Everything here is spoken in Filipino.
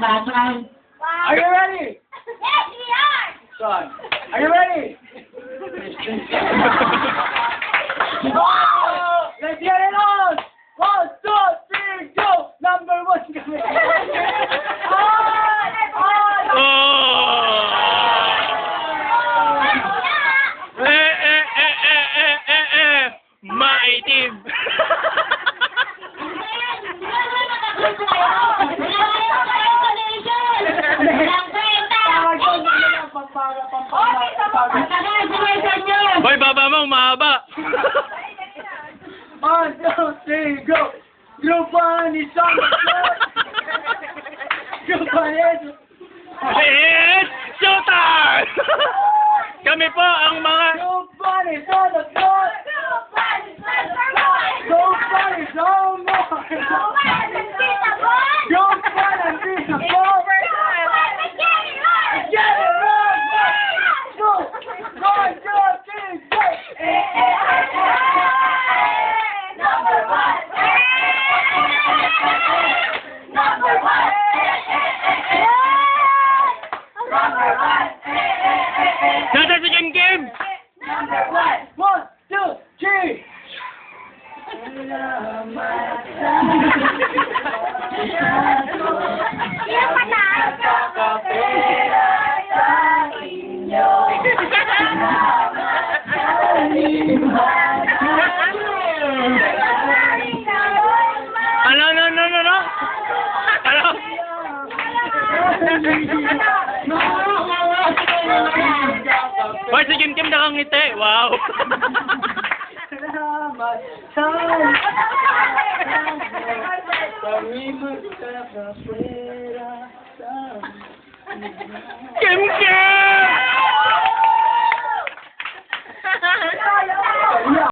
Tatay. Are you ready? Yes, we are! Son, are you ready? Oh, let's get it on! 1, 2, 3, go! Number 1 kami! Maitim! Hoy, baba mo, mahaba! 1, 2, 3, go! Group 1 is on the floor! Group 1 is... It's showtime! Kami po ang mga... Group 1 is on the floor! Group 1 is on the floor! Group 1 and this is four! Get it right! Go! 1, 2, 3, go! Number one! Number one! Number one! Nasa si Kim Kim! Number one! 1, 2, 3! Yung mataas! Kapera sa inyo. Ano? Hoy, si Kim Kim nakangiti. Wow! Salamat tayo. Kami magkakapera sa Kim Kim!